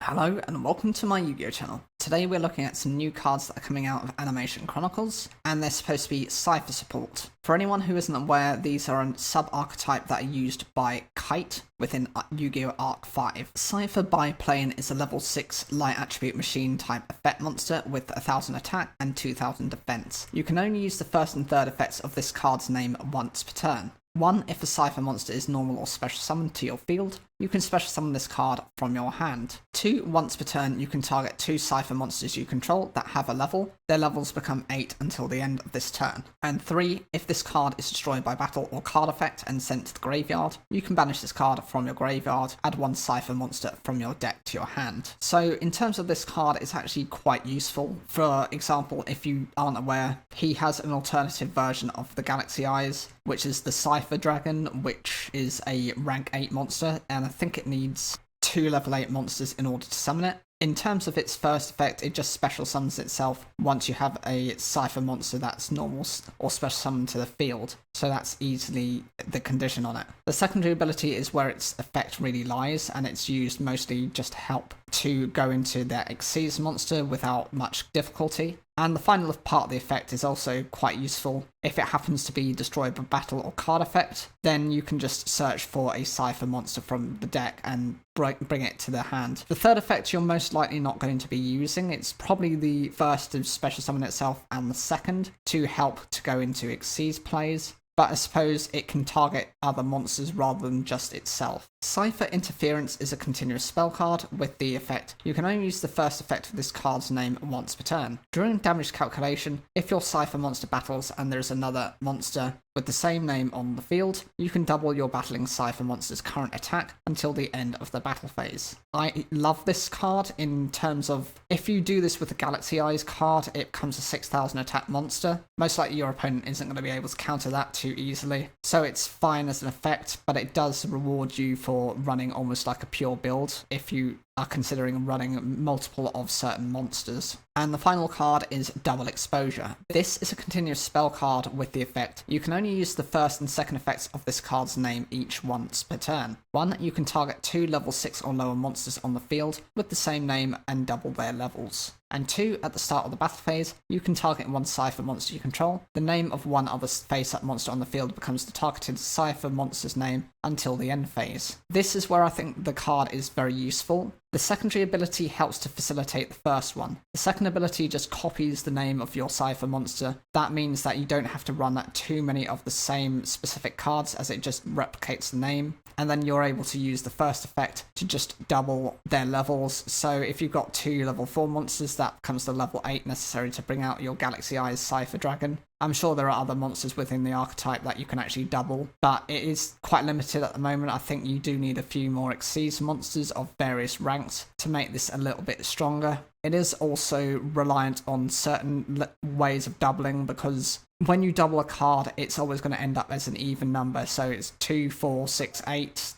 Hello and welcome to my Yu-Gi-Oh channel. Today we're looking at some new cards that are coming out of Animation Chronicles, and they're supposed to be Cipher support. For anyone who isn't aware, these are a sub-archetype that are used by Kite within Yu-Gi-Oh! Arc 5. Cipher Biplane is a level 6 light attribute machine type effect monster with 1000 attack and 2000 defense. You can only use the first and third effects of this card's name once per turn. 1. If a Cipher monster is normal or special summoned to your field, you can special summon this card from your hand. 2. Once per turn, you can target 2 Cipher monsters you control that have a level. Their levels become 8 until the end of this turn. And 3. If this card is destroyed by battle or card effect and sent to the graveyard, you can banish this card from your graveyard, add 1 Cipher monster from your deck to your hand. So in terms of this card, it's actually quite useful. For example, if you aren't aware, he has an alternative version of the Galaxy Eyes, which is the Cipher Dragon, which is a rank 8 monster, and I think it needs 2 level 8 monsters in order to summon it. In terms of its first effect, it just special summons itself once you have a Cipher monster that's normal or special summoned to the field, so that's easily the condition on it. The secondary ability is where its effect really lies, and it's used mostly just to help to go into their Xyz monster without much difficulty. And the final part of the effect is also quite useful. If it happens to be destroyed by battle or card effect, then you can just search for a Cipher monster from the deck and bring it to the hand. The third effect you're most likely not going to be using. It's probably the first to special summon itself and the second to help to go into Xyz plays, but I suppose it can target other monsters rather than just itself. Cipher Interference is a continuous spell card with the effect. You can only use the first effect of this card's name once per turn. During damage calculation, if your Cipher monster battles and there's another monster with the same name on the field, you can double your battling Cipher monster's current attack until the end of the battle phase. I love this card in terms of, if you do this with the Galaxy Eyes card, it becomes a 6000 attack monster. Most likely your opponent isn't going to be able to counter that too easily, so it's fine as an effect, but it does reward you for running almost like a pure build if you are considering running multiple of certain monsters. And the final card is Double Exposure. This is a continuous spell card with the effect. You can only use the first and second effects of this card's name each once per turn. 1. You can target 2 level 6 or lower monsters on the field with the same name and double their levels. And 2. At the start of the battle phase, you can target 1 Cipher monster you control. The name of one other face-up monster on the field becomes the targeted Cipher monster's name until the end phase. This is where I think the card is very useful. The secondary ability helps to facilitate the first one. The second ability just copies the name of your Cipher monster. That means that you don't have to run too many of the same specific cards, as it just replicates the name. And then you're able to use the first effect to just double their levels. So if you've got 2 level 4 monsters, that becomes the level 8 necessary to bring out your Galaxy Eyes Cipher Dragon. I'm sure there are other monsters within the archetype that you can actually double, but it is quite limited at the moment. I think you do need a few more Xyz monsters of various ranks to make this a little bit stronger. It is also reliant on certain ways of doubling, because when you double a card, it's always going to end up as an even number. So it's 2, 4, 6, 8,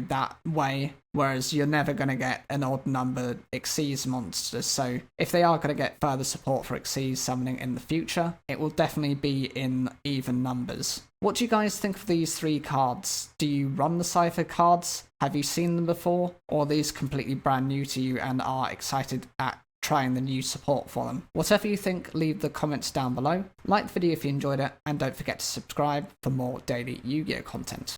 that way. Whereas you're never going to get an odd number Xyz monsters. So if they are going to get further support for Xyz summoning in the future, it will definitely be in even numbers. What do you guys think of these 3 cards? Do you run the Cipher cards? Have you seen them before? Or are these completely brand new to you and are excited at trying the new support for them? Whatever you think, leave the comments down below. Like the video if you enjoyed it, and don't forget to subscribe for more daily Yu-Gi-Oh content.